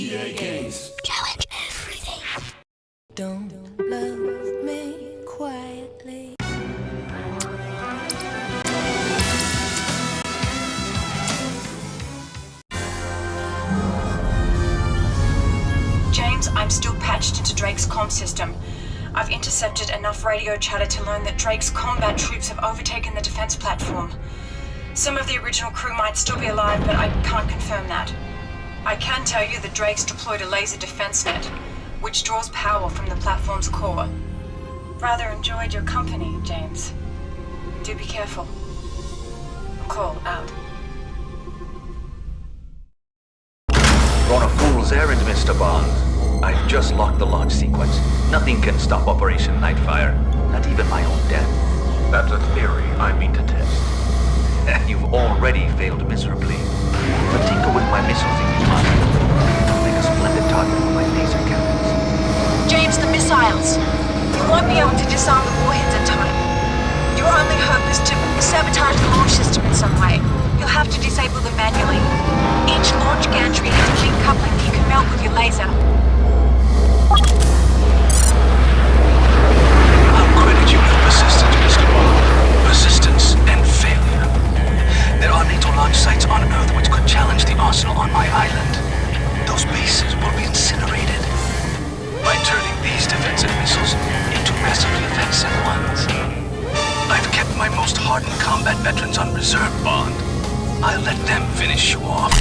EA Games. Challenge everything. Don't love me quietly. James, I'm still patched into Drake's comm system. I've intercepted enough radio chatter to learn that Drake's combat troops have overtaken the defense platform. Some of the original crew might still be alive, but I can't confirm that. I can tell you that Drake's deployed a laser defense net, which draws power from the platform's core. Rather enjoyed your company, James. Do be careful. Call out. We're on a fool's errand, Mr. Bond. I've just locked the launch sequence. Nothing can stop Operation Nightfire, not even my own death. That's a theory I mean to test. You've already failed miserably. But tinker with my missiles if you must. Make a splendid target for my laser cannons. James, the missiles! You won't be able to disarm the warheads in time. Your only hope is to sabotage the launch system in some way. You'll have to disable them manually. Each launch gantry has a link coupling that you can melt with your laser. I'll credit you with persistence, Mr. Bond. Persistence and failure. There are NATO launch sites on Earth which could challenge the arsenal on my island. Those bases will be incinerated. By turning these defensive missiles into massively offensive ones. I've kept my most hardened combat veterans on reserve, Bond. I'll let them finish you off.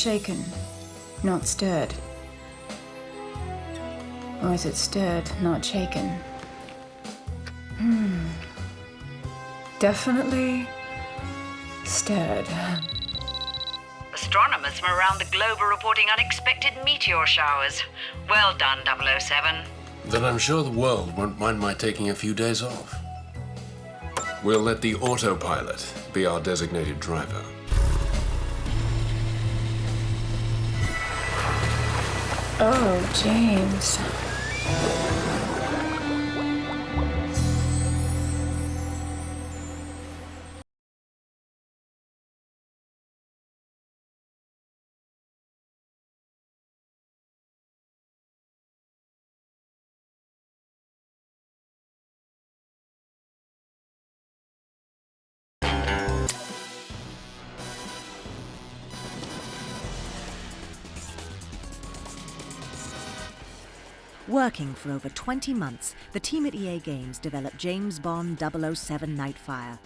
shaken, not stirred? Or is it stirred, not shaken? Definitely stirred. Astronomers from around the globe are reporting unexpected meteor showers. Well done, 007. Then I'm sure the world won't mind my taking a few days off. We'll let the autopilot be our designated driver. Oh, James. Working for over 20 months, the team at EA Games developed James Bond 007 Nightfire.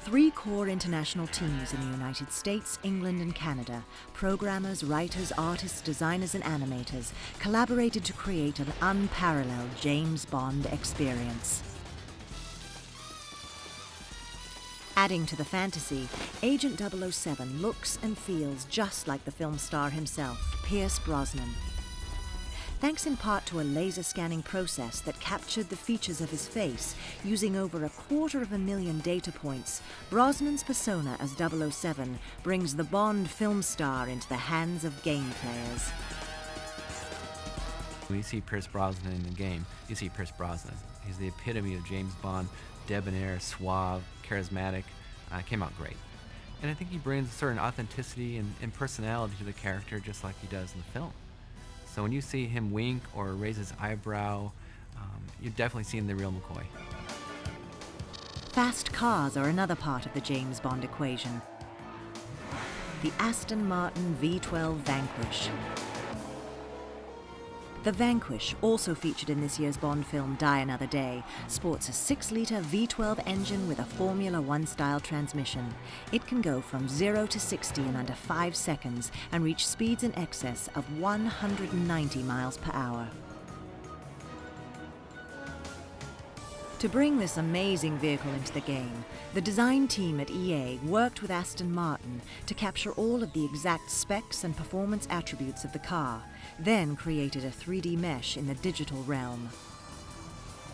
3 core international teams in the United States, England and Canada, programmers, writers, artists, designers and animators, collaborated to create an unparalleled James Bond experience. Adding to the fantasy, Agent 007 looks and feels just like the film star himself, Pierce Brosnan. Thanks in part to a laser scanning process that captured the features of his face using over 250,000 data points, Brosnan's persona as 007 brings the Bond film star into the hands of game players. When you see Pierce Brosnan in the game, you see Pierce Brosnan. He's the epitome of James Bond, debonair, suave, charismatic. Came out great. And I think he brings a certain authenticity and personality to the character just like he does in the film. So when you see him wink or raise his eyebrow, you're definitely seeing the real McCoy. Fast cars are another part of the James Bond equation. The Aston Martin V12 Vanquish. The Vanquish, also featured in this year's Bond film Die Another Day, sports a 6-litre V12 engine with a Formula 1 style transmission. It can go from 0 to 60 in under 5 seconds and reach speeds in excess of 190 miles per hour. To bring this amazing vehicle into the game, the design team at EA worked with Aston Martin to capture all of the exact specs and performance attributes of the car, then created a 3D mesh in the digital realm.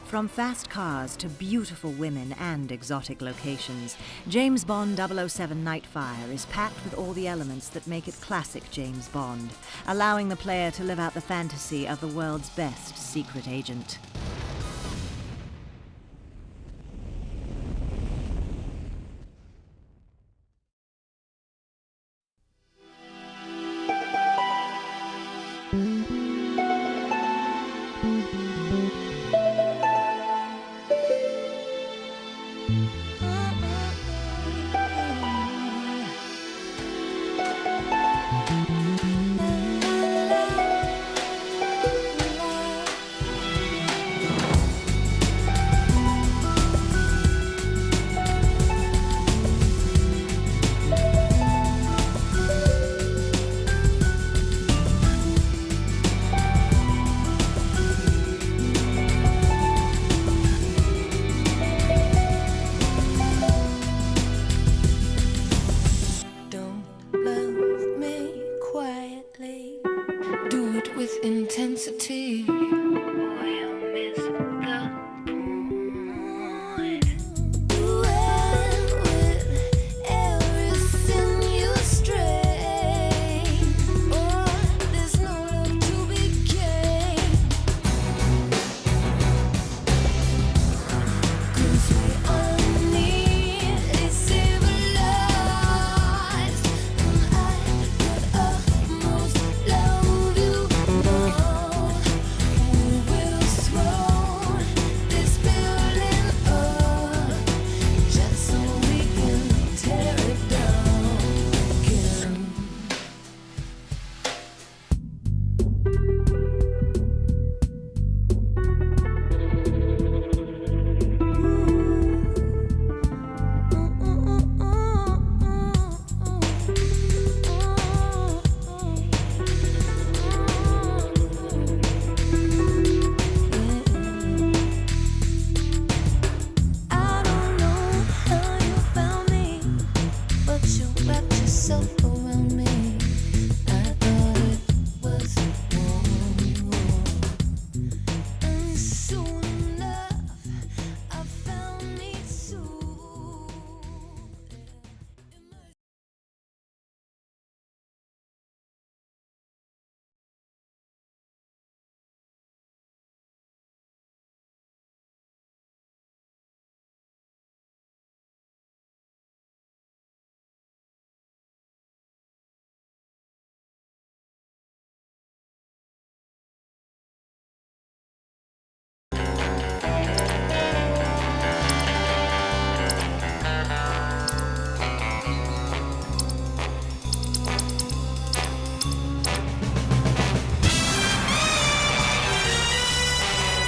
From fast cars to beautiful women and exotic locations, James Bond 007 Nightfire is packed with all the elements that make it classic James Bond, allowing the player to live out the fantasy of the world's best secret agent. Mm-hmm.